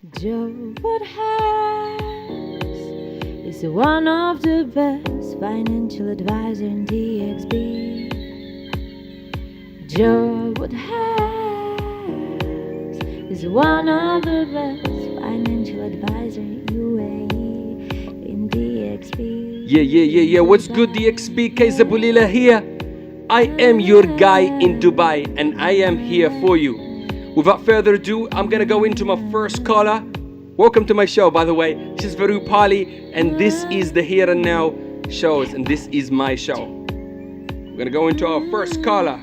Joe WoodHouse is one of the best financial advisor in DXB. Joe WoodHouse is one of the best financial advisor in UAE in DXB. Yeah. What's good, DXB? Kayzar here. I am your guy in Dubai, and I am here for you. Without further ado, I'm gonna go into my first caller. Welcome to my show, by the way. This is Farouk Pali, and this is the Here and Now shows, and this is my show. We're gonna go into our first caller.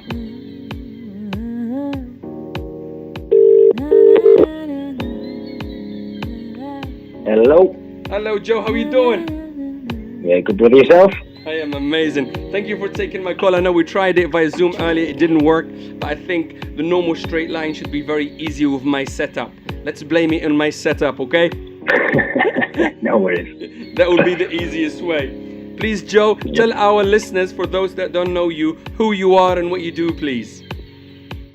Hello, Joe. How you doing? Yeah, good, brother. Yourself? I am amazing. Thank you for taking my call. I know we tried it via Zoom earlier. It didn't work, but I think the normal straight line should be very easy with my setup. Let's blame it on my setup, okay? No worries. That would be the easiest way. Please, Joe, tell our listeners, for those that don't know you, who you are and what you do, please.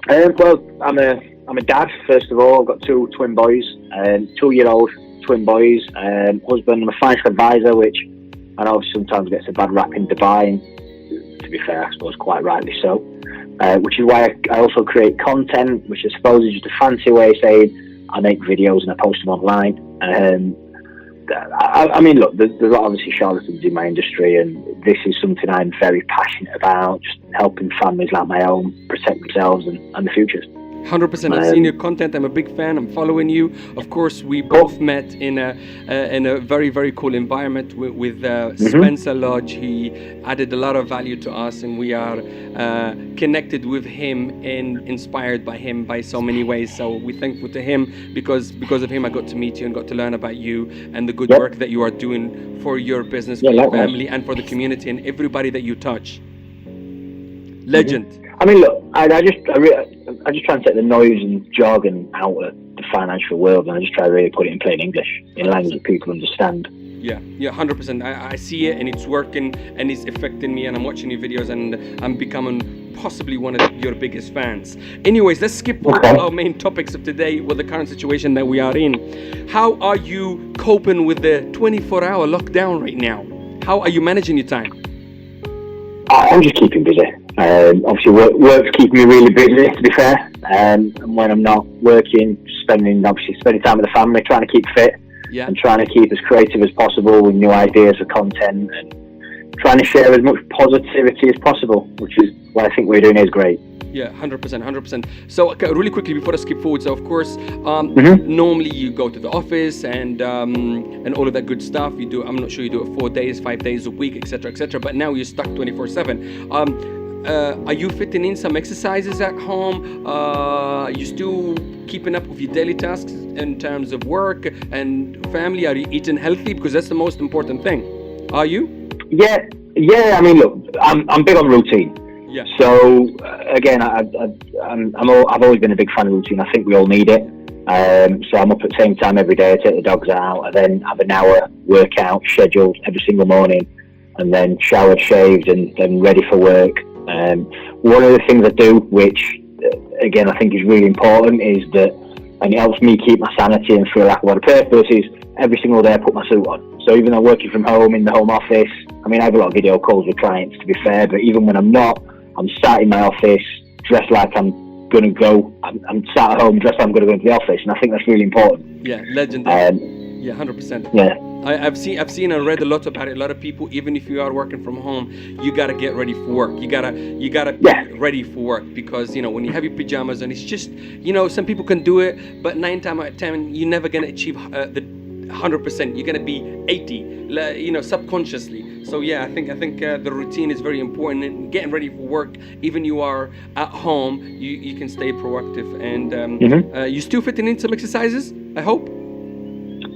Well, I'm a dad, first of all. I've got two twin boys, 2-year-old twin boys, husband. I'm a financial advisor, which I know sometimes gets a bad rap in Dubai, and to be fair, I suppose quite rightly so. Which is why I also create content, which I suppose is just a fancy way of saying I make videos and I post them online. I mean, look, there's a lot obviously charlatans in my industry, and this is something I'm very passionate about, just helping families like my own protect themselves and the futures. 100%. I've seen your content. I'm a big fan. I'm following you. Of course, we both met in a very, very cool environment with Spencer Lodge. He added a lot of value to us, and we are connected with him and inspired by him by so many ways. So we're thankful to him because of him, I got to meet you and got to learn about you and the good work that you are doing for your business, for your family, and for the community and everybody that you touch. Legend. I mean, look, I just try and take the noise and jargon out of the financial world, and I just try to really put it in plain English, in language that people understand. Yeah, 100%. I see it, and it's working, and it's affecting me, and I'm watching your videos, and I'm becoming possibly one of your biggest fans. Anyways, let's skip over our main topics of today with the current situation that we are in. How are you coping with the 24-hour lockdown right now? How are you managing your time? I'm just keeping busy. Obviously, work's keeping me really busy, to be fair. And when I'm not working, spending time with the family, trying to keep fit, and trying to keep as creative as possible with new ideas for content, and trying to share as much positivity as possible, which is what I think we're doing is great. Yeah, 100%. So, okay, really quickly before I skip forward, so of course, normally you go to the office and all of that good stuff. You do. I'm not sure you do it 4 days, 5 days a week, etc. But now you're stuck 24/7. Are you fitting in some exercises at home? Are you still keeping up with your daily tasks in terms of work and family? Are you eating healthy? Because that's the most important thing. Are you? Yeah. I mean, look, I'm big on routine. Yeah. So again, I've always been a big fan of routine. I think we all need it. So I'm up at the same time every day. I take the dogs out. I then have an hour workout scheduled every single morning, and then showered, shaved, and ready for work. One of the things I do, which again I think is really important, is that, and it helps me keep my sanity and feel like I've got a purpose, is every single day I put my suit on. So even though I'm working from home in the home office, I mean I have a lot of video calls with clients, to be fair, but even when I'm not, I'm sat in my office dressed like I'm sat at home dressed like I'm going to go into the office, and I think that's really important. Yeah, legendary. Yeah, 100%. Yeah. I've seen and read a lot about it. A lot of people, even if you are working from home, you gotta get ready for work. You gotta get ready for work, because when you have your pajamas and it's just some people can do it, but 9 times out of 10 you're never gonna achieve the 100%. You're gonna be 80, subconsciously. So yeah, I think the routine is very important, and getting ready for work, even you are at home, you can stay proactive. And you still fitting in some exercises, I hope.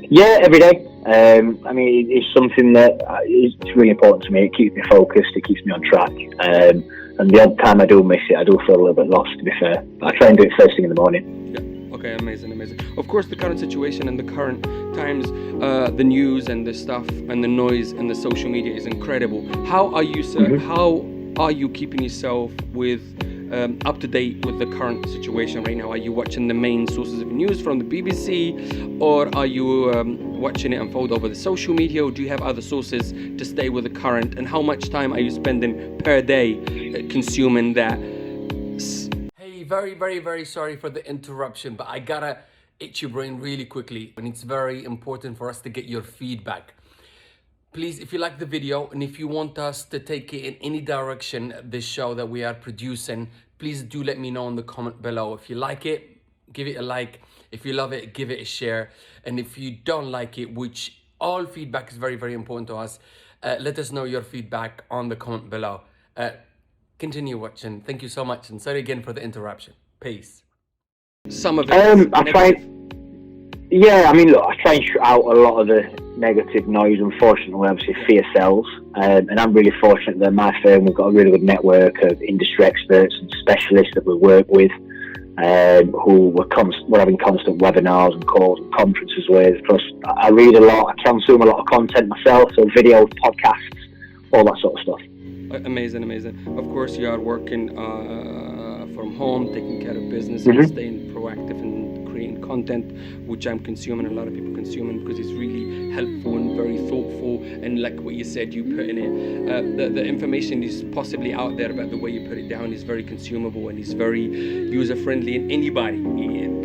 Yeah, every day. I mean, it's something that it's really important to me. It keeps me focused. It keeps me on track. And the odd time I do miss it, I do feel a little bit lost, to be fair. I try and do it first thing in the morning. Yeah. Okay. Amazing. Of course, the current situation and the current times, the news and the stuff and the noise and the social media is incredible. How are you, sir? How are you keeping yourself with up to date with the current situation right now? Are you watching the main sources of news from the BBC, or are you watching it unfold over the social media, or do you have other sources to stay with the current? And how much time are you spending per day consuming that? Hey, very sorry for the interruption, but I gotta itch your brain really quickly, and it's very important for us to get your feedback. Please, if you like the video and if you want us to take it in any direction, this show that we are producing, please do let me know in the comment below. If you like it, give it a like. If you love it, give it a share. And if you don't like it, which all feedback is very important to us, let us know your feedback on the comment below. Continue watching. Thank you so much. And sorry again for the interruption. Peace. Some of it. I try and shut out a lot of the negative noise. Unfortunately, obviously fear sells, and I'm really fortunate that my firm, we've got a really good network of industry experts and specialists that we work with, who we're having constant webinars and calls and conferences with. Plus, I read a lot, I consume a lot of content myself, so videos, podcasts, all that sort of stuff. Amazing. Of course, you are working from home, taking care of business, and staying proactive and creating content, which I'm consuming, a lot of people consuming, because it's really helpful and very thoughtful. And like what you said, you put in it, the information is possibly out there, but the way you put it down is very consumable and is very user-friendly, and anybody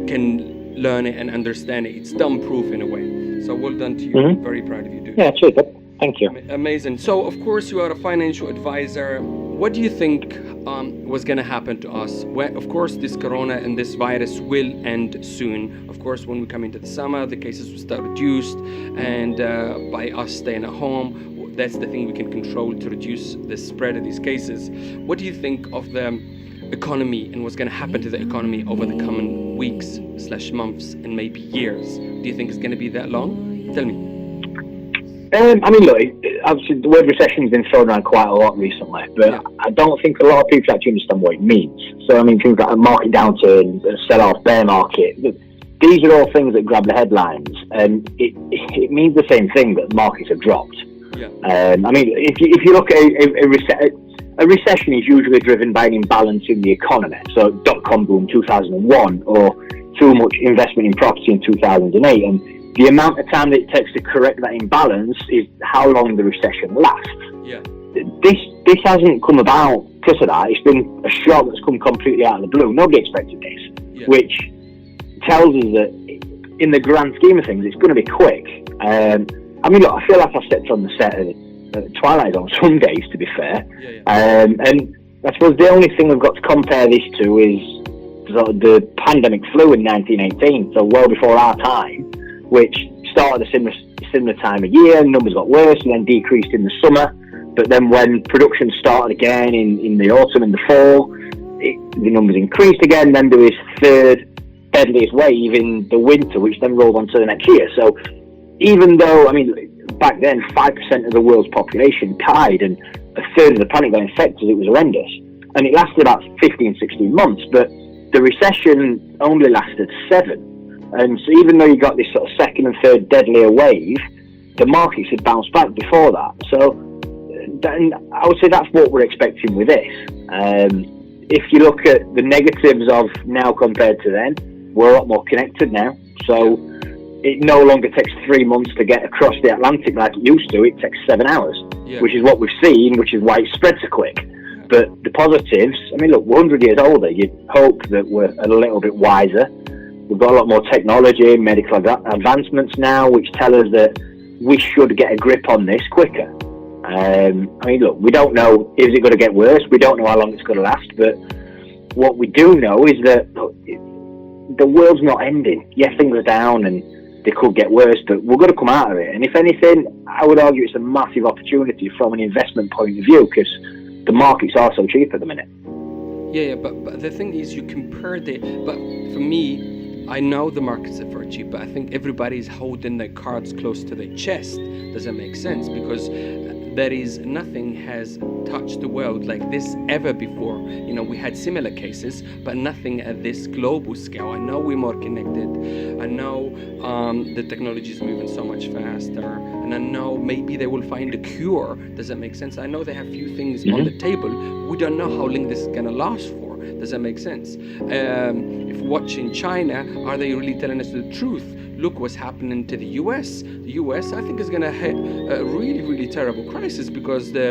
can learn it and understand it. It's dumb-proof in a way. So well done to you. Very proud of you, dude. Yeah, cheers. Thank you. Amazing. So, of course, you are a financial advisor. What do you think was going to happen to us? Well, of course, this corona and this virus will end soon. Of course, when we come into the summer, the cases will start reduced, and by us staying at home, that's the thing we can control to reduce the spread of these cases. What do you think of the economy and what's going to happen to the economy over the coming weeks/months and maybe years? Do you think it's going to be that long? Tell me. Obviously the word recession's been thrown around quite a lot recently, but I don't think a lot of people actually understand what it means. So, things like a market downturn, a sell-off, bear market, these are all things that grab the headlines, and it means the same thing, that markets have dropped. Yeah. If you look at a recession is usually driven by an imbalance in the economy. So, dot-com boom 2001, or too much investment in property in 2008, and the amount of time that it takes to correct that imbalance is how long the recession lasts. Yeah. This hasn't come about because of that. It's been a shock that's come completely out of the blue. Nobody expected this, which tells us that in the grand scheme of things, it's going to be quick. I feel like I stepped on the set of Twilight on some days, to be fair. And I suppose the only thing we've got to compare this to is the pandemic flu in 1918, so well before our time, which started a similar time of year. Numbers got worse and then decreased in the summer. But then when production started again in the autumn and the fall, the numbers increased again. Then there was third deadliest wave in the winter, which then rolled on to the next year. So even though, back then 5% of the world's population died and a third of the planet got infected, it was horrendous. And it lasted about 15, 16 months, but the recession only lasted 7. And so even though you got this sort of second and third deadlier wave, the markets had bounced back before that. So I would say that's what we're expecting with this. If you look at the negatives of now compared to then, we're a lot more connected now. So it no longer takes 3 months to get across the Atlantic like it used to. It takes 7 hours, which is what we've seen, which is why it spread so quick. But the positives, we're 100 years older. You'd hope that we're a little bit wiser. We've got a lot more technology, medical advancements now, which tell us that we should get a grip on this quicker. We don't know, is it going to get worse? We don't know how long it's going to last, but what we do know is that the world's not ending. Yes, things are down and they could get worse, but we're going to come out of it. And if anything, I would argue it's a massive opportunity from an investment point of view, because the markets are so cheap at the minute. But the thing is, you compare but for me, I know the markets are very cheap, but I think everybody's holding their cards close to their chest. Does that make sense? Because nothing has touched the world like this ever before. We had similar cases, but nothing at this global scale. I know we're more connected. I know the technology is moving so much faster, and I know maybe they will find a cure. Does that make sense? I know they have few things on the table. We don't know how long this is going to last for. Does that make sense? If watching China, are they really telling us the truth? Look what's happening to the US. The US, I think, is going to hit a really, really terrible crisis because the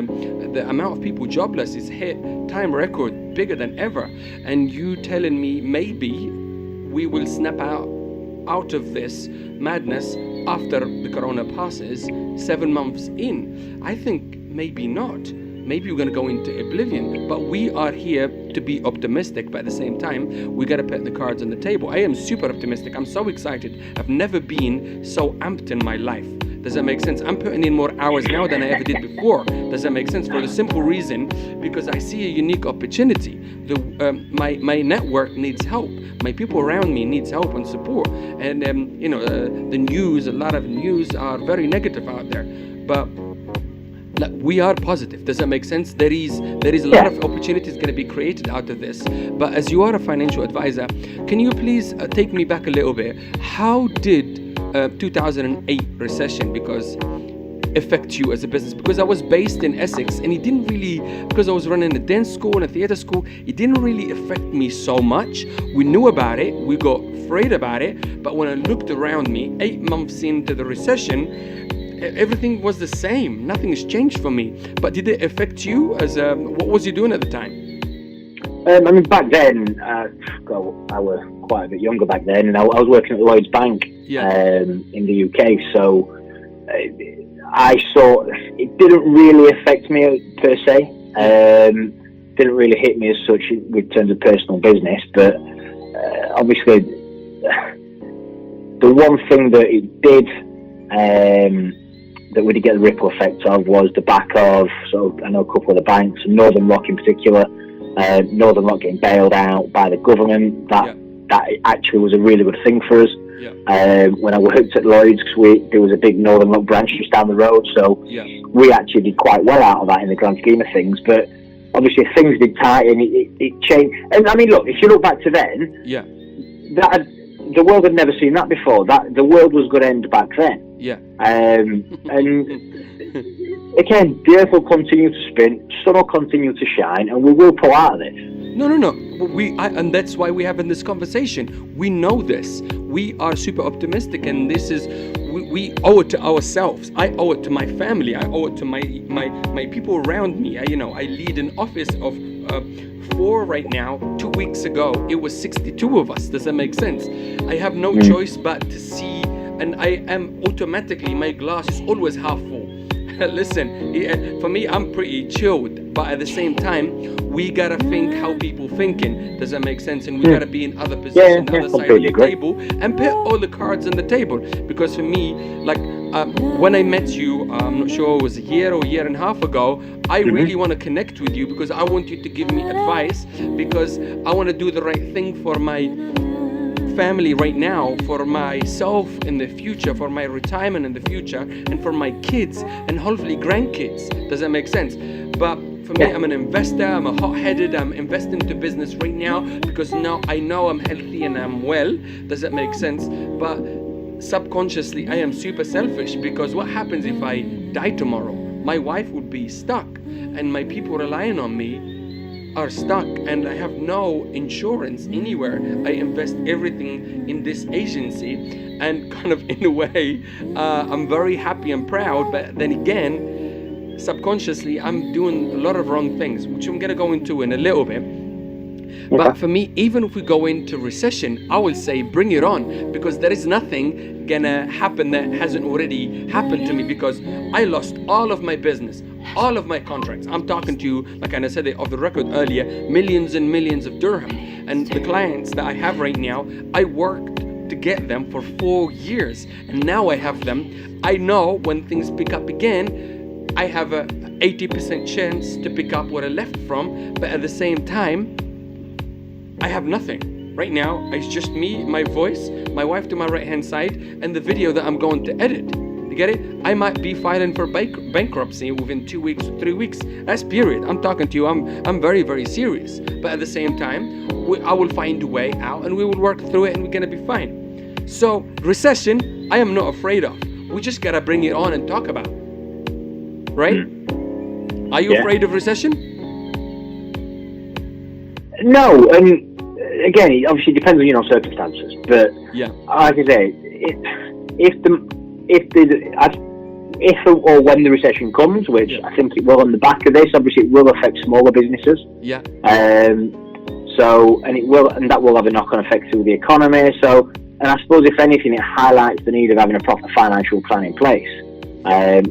amount of people jobless is hit time record bigger than ever. And you telling me maybe we will snap out of this madness after the corona passes 7 months in. I think maybe not. Maybe we're going to go into oblivion, but we are here to be optimistic, but at the same time we got to put the cards on the table. I am super optimistic. I'm so excited. I've never been so amped in my life. Does that make sense? I'm putting in more hours now than I ever did before. Does that make sense? For the simple reason, because I see a unique opportunity. My network needs help. My people around me needs help and support. And the news, a lot of news are very negative out there. But we are positive. Does that make sense? There is a lot of opportunities going to be created out of this. But as you are a financial advisor, can you please take me back a little bit? How did 2008 recession affect you as a business? Because I was based in Essex, and it didn't really, because I was running a dance school and a theater school, it didn't really affect me so much. We knew about it, we got afraid about it, but when I looked around me 8 months into the recession, everything was the same. Nothing has changed for me. But did it affect you? What was you doing at the time? Back then, I was quite a bit younger back then, and I was working at Lloyds Bank in the UK. So I saw it didn't really affect me per se. Didn't really hit me as such in terms of personal business, but obviously the one thing that it did. That we did get the ripple effect of was the back of, so I know a couple of the banks, Northern Rock in particular, Northern Rock getting bailed out by the government. That actually was a really good thing for us. When I worked at Lloyds, there was a big Northern Rock branch just down the road, so we actually did quite well out of that in the grand scheme of things. But obviously things did tighten, it changed. And I mean, look, if you look back to then, the world had never seen that before. That the world was going to end back then. And again, the earth will continue to spin, sun will continue to shine, and we will pull out of this. No. And that's why we're having this conversation. We know this. We are super optimistic, and this is we owe it to ourselves. I owe it to my family. I owe it to my people around me. I lead an office of 4 right now. 2 weeks ago, it was 62 of us. Does that make sense? I have no choice but to see, and I am automatically, my glass is always half full. Listen, for me, I'm pretty chilled, but at the same time, we gotta think how people thinking. Does that make sense? And we gotta be in other positions, other side of the table, and put all the cards on the table. Because for me, when I met you, I'm not sure it was a year or a year and a half ago, I really want to connect with you because I want you to give me advice, because I want to do the right thing for my family right now, for myself in the future, for my retirement in the future, and for my kids and hopefully grandkids. Does that make sense? But for me, I'm an investor, I'm a hot-headed, I'm investing into business right now because now I know I'm healthy and I'm well. Does that make sense? But subconsciously, I am super selfish because what happens if I die tomorrow? My wife would be stuck, and my people relying on me are stuck, and I have no insurance anywhere. I invest everything in this agency, and kind of in a way, I'm very happy and proud, but then again, subconsciously, I'm doing a lot of wrong things, which I'm going to go into in a little bit. But for me, even if we go into recession, I will say bring it on, because there is nothing gonna happen that hasn't already happened to me, because I lost all of my business, all of my contracts. I'm talking to you, like I said off the record earlier, millions and millions of dirham. And the clients that I have right now, I worked to get them for 4 years, and now I have them. I know when things pick up again, I have a 80% chance to pick up what I left from, but at the same time, I have nothing. Right now, it's just me, my voice, my wife to my right-hand side, and the video that I'm going to edit. You get it? I might be filing for bankruptcy within 2 weeks or 3 weeks. That's period. I'm talking to you. I'm very, very serious. But at the same time, I will find a way out, and we will work through it, and we're going to be fine. So, recession, I am not afraid of. We just got to bring it on and talk about it. Right? Are you afraid of recession? No, and again, it obviously depends on circumstances. But Yeah. like I say, if or when the recession comes, which I think it will on the back of this, obviously it will affect smaller businesses. Yeah. So that will have a knock-on effect through the economy. So, and I suppose if anything, it highlights the need of having a proper financial plan in place. And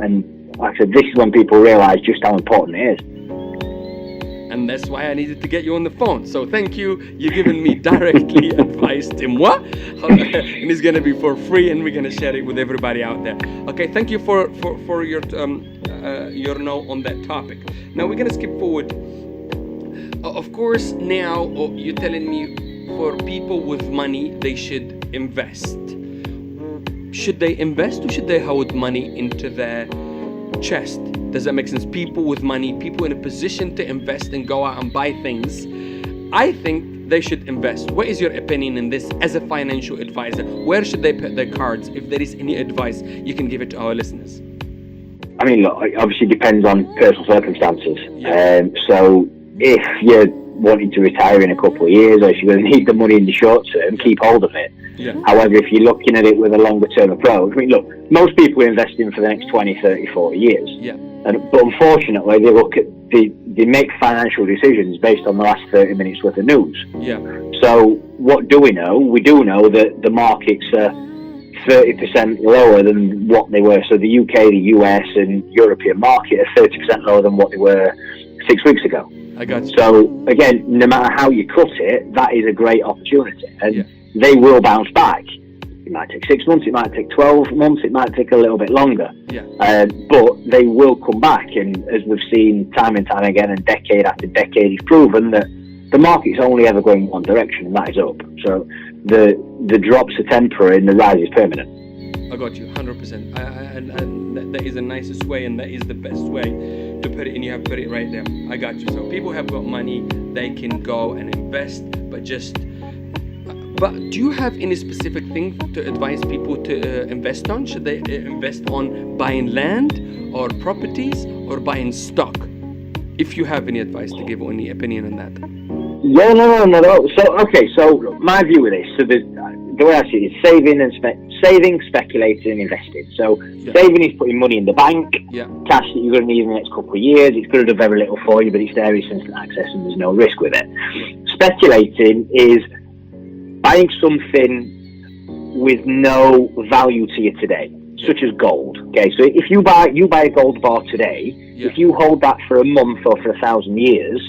like I said, this is when people realise just how important it is. And that's why I needed to get you on the phone. So thank you. You're giving me directly advice, Timwa. And it's going to be for free, and we're going to share it with everybody out there. Okay, thank you for your note on that topic. Now we're going to skip forward. Of course, now you're telling me for people with money, they should invest. Should they invest, or should they hold money into their chest? Does that make sense? People with money, people in a position to invest and go out and buy things, I think they should invest. What is your opinion in this as a financial advisor? Where should they put their cards? If there is any advice you can give it to our listeners. I mean, look, it obviously depends on personal circumstances. Yeah. So if you're wanting to retire in a couple of years, or if you're going to need the money in the short term, keep hold of it. Yeah. However, if you're looking at it with a longer term approach, I mean, look, most people are investing for the next 20, 30, 40 years. Yeah. But unfortunately, they make financial decisions based on the last 30 minutes worth of news. Yeah. So what do we know? We do know that the markets are 30% lower than what they were. So the UK, the US and European market are 30% lower than what they were 6 weeks ago. I got you. So again, no matter how you cut it, that is a great opportunity, and they will bounce back. It might take 6 months, it might take 12 months, it might take a little bit longer. Yeah. But they will come back, and as we've seen time and time again, and decade after decade, it's proven that the market's only ever going one direction, and that is up. So the drops are temporary and the rise is permanent. I got you, 100%. And that is the nicest way, and that is the best way to put it, and you have put it right there. I got you. So people have got money, they can go and invest, but do you have any specific thing to advise people to invest on? Should they invest on buying land or properties or buying stock? If you have any advice to give or any opinion on that. Yeah, no. So my view of this, so the way I see it is saving, speculating and investing. So saving is putting money in the bank, cash that you're going to need in the next couple of years. It's going to do very little for you, but it's there, it's instant access and there's no risk with it. Speculating is buying something with no value to you today, such as gold. Okay, so if you buy a gold bar today, if you hold that for a month or for 1,000 years,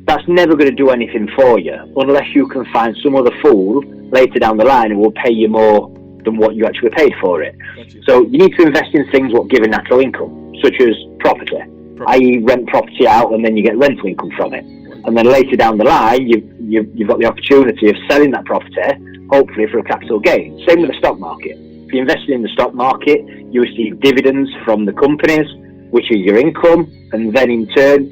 that's never going to do anything for you, unless you can find some other fool later down the line who will pay you more than what you actually paid for it. So you need to invest in things what give a natural income, such as property, i.e. rent property out and then you get rental income from it. And then later down the line, you've got the opportunity of selling that property, hopefully for a capital gain. Same with the stock market. If you invest in the stock market, you receive dividends from the companies, which is your income, and then in turn,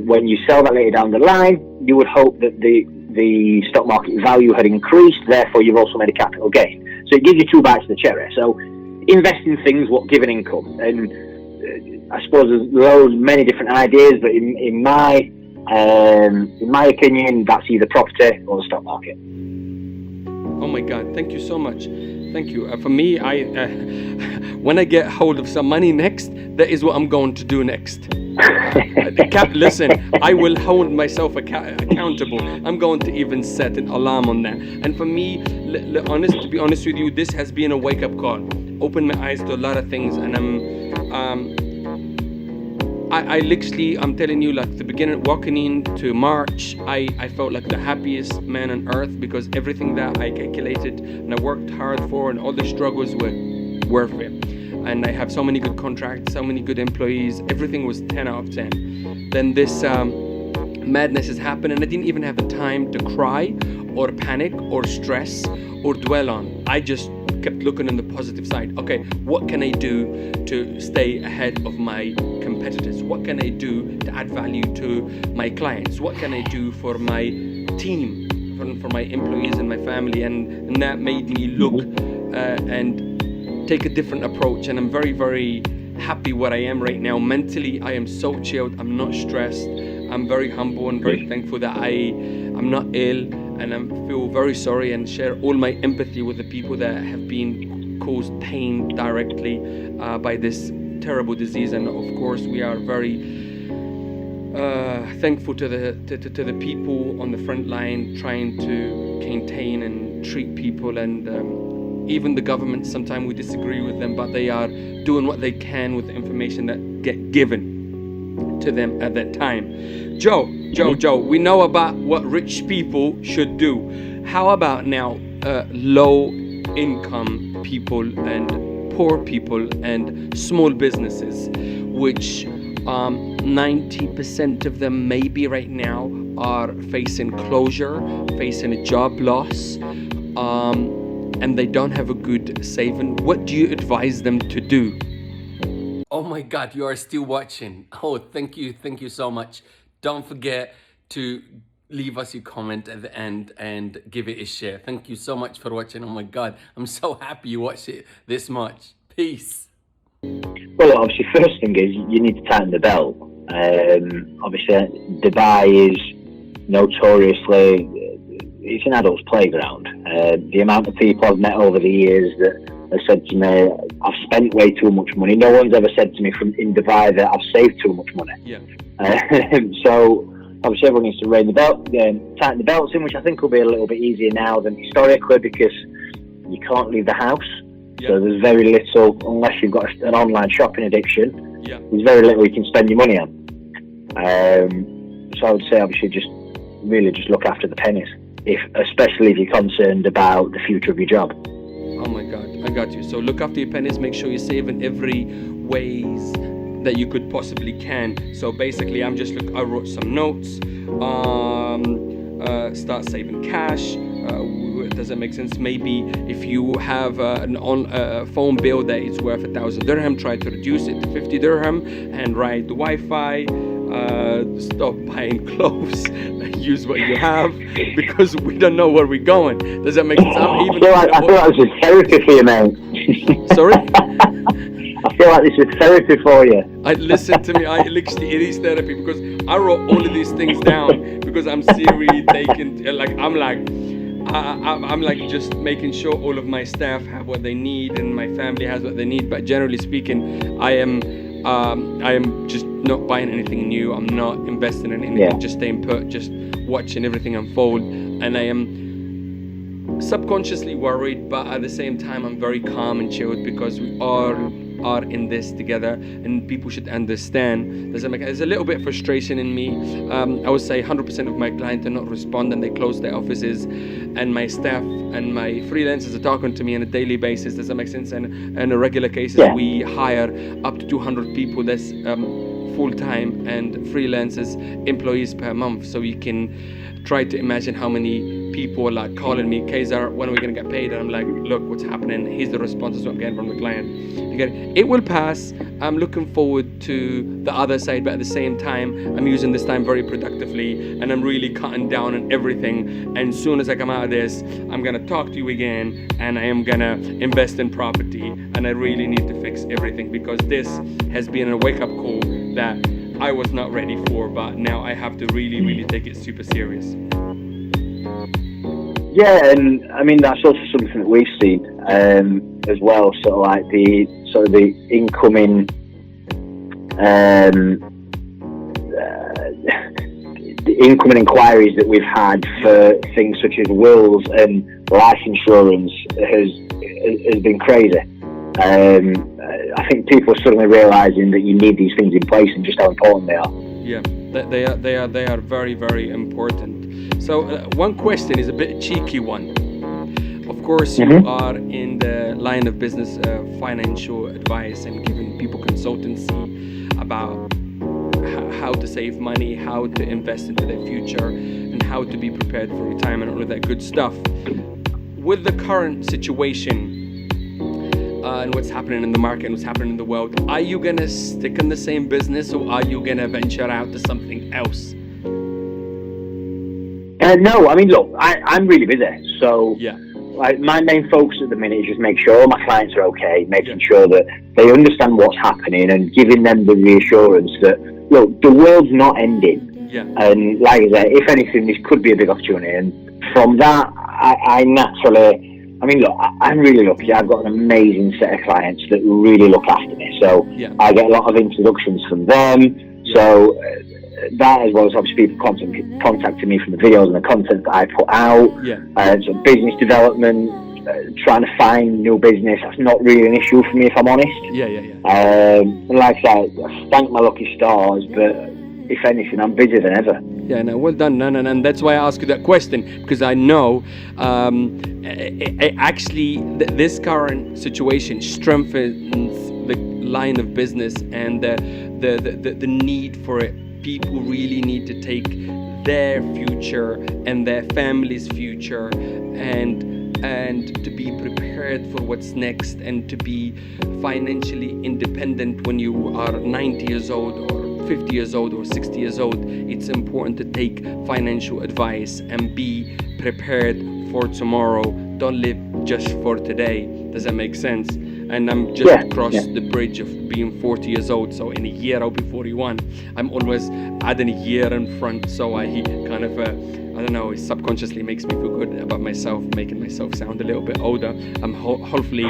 when you sell that later down the line, you would hope that the stock market value had increased, therefore you've also made a capital gain. So it gives you two bites of the cherry. So invest in things what give an income. And I suppose there's many different ideas, but in my opinion, that's either property or the stock market. Oh my God, thank you so much. Thank you. For me, when I get hold of some money next, that is what I'm going to do next. Listen, I will hold myself accountable. I'm going to even set an alarm on that. And for me, to be honest with you, this has been a wake-up call. Opened my eyes to a lot of things, and I literally, I'm telling you, like the beginning, walking into March, I felt like the happiest man on earth, because everything that I calculated and I worked hard for and all the struggles were worth it. And I have so many good contracts, so many good employees, everything was 10 out of 10. Then this madness has happened, and I didn't even have the time to cry or panic or stress or dwell on. I just kept looking on the positive side. Okay, what can I do to stay ahead of my competitors? What can I do to add value to my clients? What can I do for my team, for my employees and my family? And that made me look and take a different approach. And I'm very, very happy where I am right now. Mentally, I am so chilled. I'm not stressed. I'm very humble and very thankful that I I'm not ill, and I feel very sorry and share all my empathy with the people that have been caused pain directly by this terrible disease. And of course, we are very thankful to the people on the front line trying to contain and treat people, and even the government, sometimes we disagree with them, but they are doing what they can with the information that get given to them at that time. Joe, we know about what rich people should do. How about now low income people and poor people and small businesses, which 90% of them maybe right now are facing closure, facing a job loss, and they don't have a good saving. What do you advise them to do? Oh my God, you are still watching. Oh, thank you so much. Don't forget to leave us your comment at the end and give it a share. Thank you so much for watching. Oh my God, I'm so happy you watched it this much. Peace. Well, obviously, first thing is you need to tighten the belt. Obviously, Dubai is notoriously, it's an adult's playground. The amount of people I've met over the years that have said to me, I've spent way too much money. No one's ever said to me in Dubai that I've saved too much money. Yeah. So obviously everyone needs to tighten the belts in, which I think will be a little bit easier now than historically, because you can't leave the house. Yeah. So there's very little, unless you've got an online shopping addiction, Yeah. there's very little you can spend your money on. So I would say obviously just look after the pennies, especially if you're concerned about the future of your job. Oh my God, I got you. So look after your pennies, make sure you save in every ways that you could possibly can. So basically I wrote some notes, start saving cash. Does that make sense? Maybe if you have a phone bill that is worth 1,000 dirham, try to reduce it to 50 dirham and ride the Wi-Fi. Stop buying clothes. Use what you have, because we don't know where we're going. Does that make sense? I feel like this is therapy for you, mate. Sorry? I feel like this is therapy for you. Listen to me. It is therapy, because I wrote all of these things down because I'm seriously taking. I'm like just making sure all of my staff have what they need and my family has what they need. But generally speaking, I am just not buying anything new. I'm not investing in anything. Just staying put, just watching everything unfold. And I am subconsciously worried, but at the same time, I'm very calm and chilled, because we all are in this together, and people should understand. There's a little bit of frustration in me. I would say 100% of my clients do not respond, and they close their offices, and my staff and my freelancers are talking to me on a daily basis. Does that make sense? And in a regular cases, we hire up to 200 people. That's full-time and freelancers, employees per month. So you can try to imagine how many people are like calling me, Kayzar, when are we going to get paid? And I'm like, look, what's happening? Here's the responses I'm getting from the client. Again, it will pass. I'm looking forward to the other side, but at the same time, I'm using this time very productively, and I'm really cutting down on everything. And as soon as I come out of this, I'm going to talk to you again, and I am going to invest in property, and I really need to fix everything, because this has been a wake-up call that I was not ready for, but now I have to really take it super serious. Yeah, and I mean that's also something that we've seen as well. Sort of like the incoming inquiries that we've had for things such as wills and life insurance has been crazy. I think people are suddenly realising that you need these things in place and just how important they are. Yeah, they are very, very important. So one question is a bit cheeky one. Of course, you are in the line of business, financial advice and giving people consultancy about how to save money, how to invest into their future, and how to be prepared for retirement, all of that good stuff. With the current situation and what's happening in the market and what's happening in the world, are you gonna stick in the same business, or are you gonna venture out to something else? No, I mean, look, I'm really busy, so like my main focus at the minute is just make sure all my clients are okay, making sure that they understand what's happening, and giving them the reassurance that, look, the world's not ending. Yeah. And like I said, if anything, this could be a big opportunity. And from that, I naturally, I mean, look, I'm really lucky. I've got an amazing set of clients that really look after me. So Yeah. I get a lot of introductions from them. So that, as well as obviously people contacting me from the videos and the content that I put out. Yeah. So business development, trying to find new business, that's not really an issue for me, if I'm honest. Yeah. And like I said, I thank my lucky stars, but if anything, I'm busier than ever. Yeah, no, well done, and that's why I asked you that question, because I know actually this current situation strengthens the line of business and the need for it. People really need to take their future and their family's future and to be prepared for what's next and to be financially independent when you are 90 years old or 50 years old or 60 years old. It's important to take financial advice and be prepared for tomorrow. Don't live just for today. Does that make sense? And I'm just across the bridge of being 40 years old, so in a year I'll be 41. I'm always adding a year in front, so I kind of I don't know, it subconsciously makes me feel good about myself, making myself sound a little bit older. I'm hopefully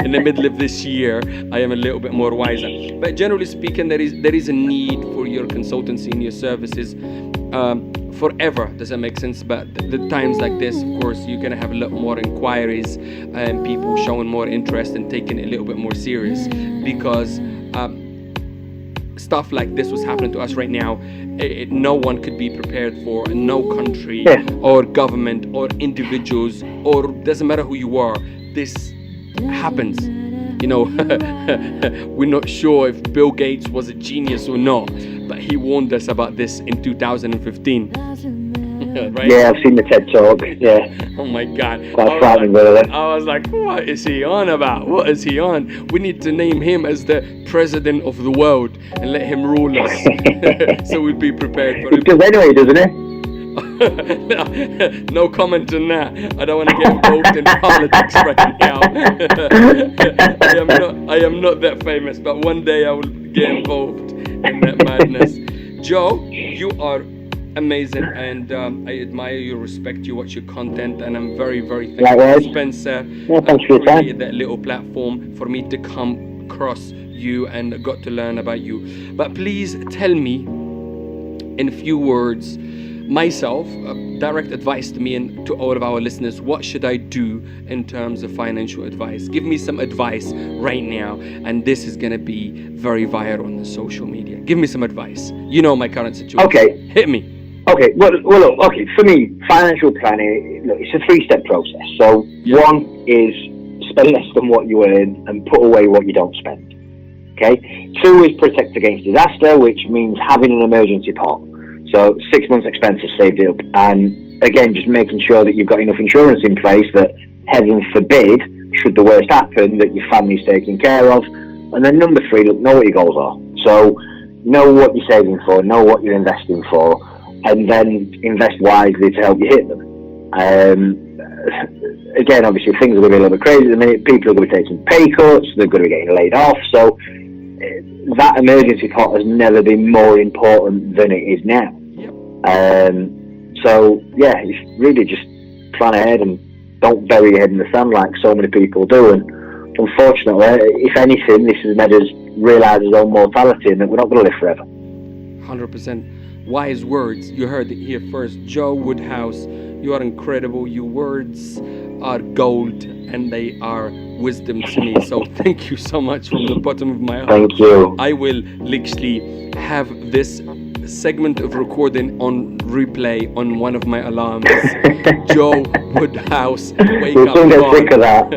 in the middle of this year I am a little bit more wiser. But generally speaking, there is a need for your consultancy and your services forever. Does that make sense? But the times like this, of course, you're gonna have a lot more inquiries and people showing more interest and taking it a little bit more serious, because stuff like this was happening to us right now. No one could be prepared for, no country or government or individuals, or doesn't matter who you are, this happens. You know, we're not sure if Bill Gates was a genius or not, but he warned us about this in 2015. Right? Yeah, I've seen the TED Talk. Yeah. Oh my God. Quite frightening, really. I was like, what is he on about? What is he on? We need to name him as the president of the world and let him rule us. So we'd be prepared for it. Because anyway, doesn't it? No comment on that. I don't want to get involved in politics right now. I am not that famous, but one day I will get involved in that madness. Joe, you are amazing, and I admire you, respect you, watch your content, and I'm very, very thankful to Spencer created that little platform for me to come across you and got to learn about you. But please tell me in a few words, myself, direct advice to me and to all of our listeners, what should I do in terms of financial advice? Give me some advice right now, and this is going to be very viral on the social media. Give me some advice. You know my current situation. Okay. Hit me. Okay, well, look, okay, for me, financial planning, look, it's a 3-step process. So, one is spend less than what you earn and put away what you don't spend. Okay? 2 is protect against disaster, which means having an emergency pot. So 6 months expenses saved up. And again, just making sure that you've got enough insurance in place that, heaven forbid, should the worst happen, that your family's taken care of. And then number 3, look, know what your goals are. So know what you're saving for, know what you're investing for, and then invest wisely to help you hit them. Again, obviously, things are going to be a little bit crazy at the minute. People are going to be taking pay cuts. They're going to be getting laid off. So that emergency pot has never been more important than it is now. So, yeah, it's really just plan ahead and don't bury your head in the sand like so many people do. And unfortunately, if anything, this has made us realise our own mortality and that we're not going to live forever. 100%. Wise words. You heard it here first. Joe WoodHouse, you are incredible. Your words are gold and they are wisdom to me. So thank you so much from the bottom of my heart. Thank you. I will literally have this segment of recording on replay on one of my alarms. Joe WoodHouse, wake up. You'll get sick of that.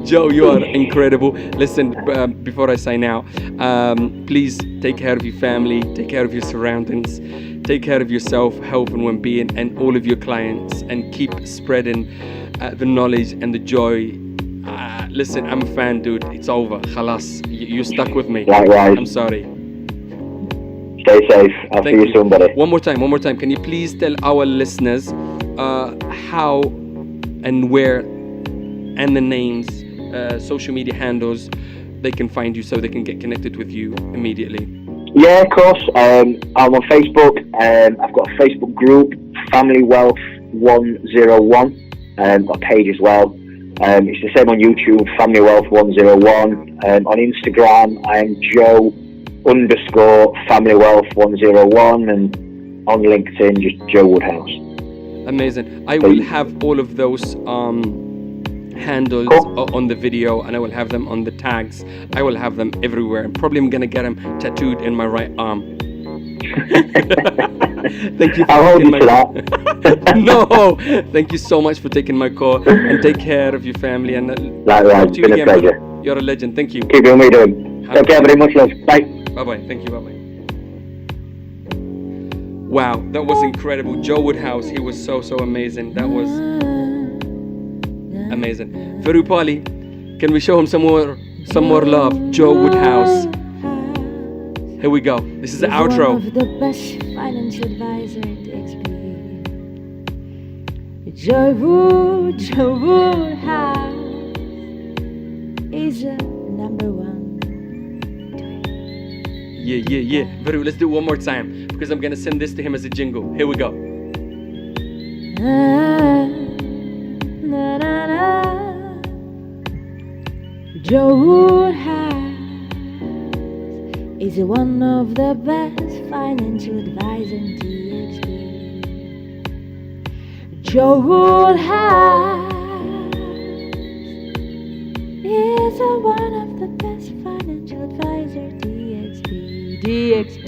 Joe, you are incredible. Listen, before I sign out, please take care of your family, take care of your surroundings, take care of yourself, health and well-being, and all of your clients, and keep spreading the knowledge and the joy. Listen, I'm a fan, dude. It's over. Khalas. You stuck with me. Likewise. I'm sorry. Stay safe. I'll see you soon, buddy. One more time. Can you please tell our listeners how and where and the names, social media handles they can find you so they can get connected with you immediately? Yeah, of course. I'm on Facebook. I've got a Facebook group, Family Wealth 101. Got a page as well. It's the same on YouTube, Family Wealth 101. On Instagram, I'm Joe_Family Wealth 101, and on LinkedIn, just Joe WoodHouse. Amazing. I will have all of those handles on the video, and I will have them on the tags. I will have them everywhere. Probably I'm gonna get them tattooed in my right arm. Thank you. I'll hold you to that. No, thank you so much for taking my call, and take care of your family. And Likewise, it's been a pleasure. Brother. You're a legend. Thank you. Keep doing what you're doing. Take care very much, love. Bye. Bye bye. Thank you. Bye bye. Wow, that was incredible. Joe WoodHouse, he was so amazing. That was amazing. Verupali, can we show him some more love? Joe WoodHouse. Here we go. This is the outro. One of the best financial advisor in DXP. Joe WoodHouse is a number one. Yeah. Veru, let's do it one more time, because I'm gonna send this to him as a jingle. Here we go. Joe WoodHouse is one of the best financial advisors in DXP. Joe WoodHouse is one of the best financial advisors. DXP.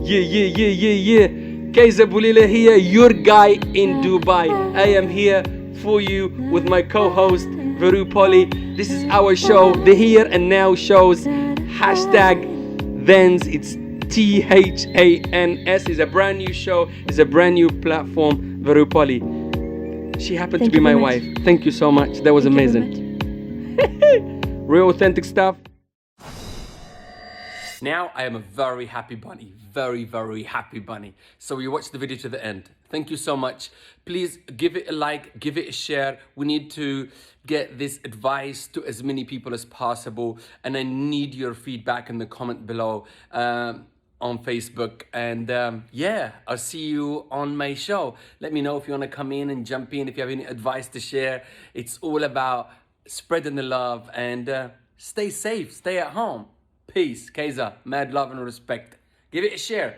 Yeah. Kayzar Boulila here, your guy in Dubai. I am here for you with my co-host Verupali. This is our show, the Here and Now shows. #Thens. It's THANS. It's a brand new show. It's a brand new platform. Verupali. She happened to be my wife. Thank you so much. That was amazing. Real authentic stuff. Now I am a very happy bunny, very happy bunny. So you watch the video to the end. Thank you so much. Please give it a like, give it a share. We need to get this advice to as many people as possible. And I need your feedback in the comment below on Facebook. And yeah, I'll see you on my show. Let me know if you want to come in and jump in, if you have any advice to share. It's all about spreading the love, and stay safe, stay at home. Peace. Kayzar, mad love and respect. Give it a share.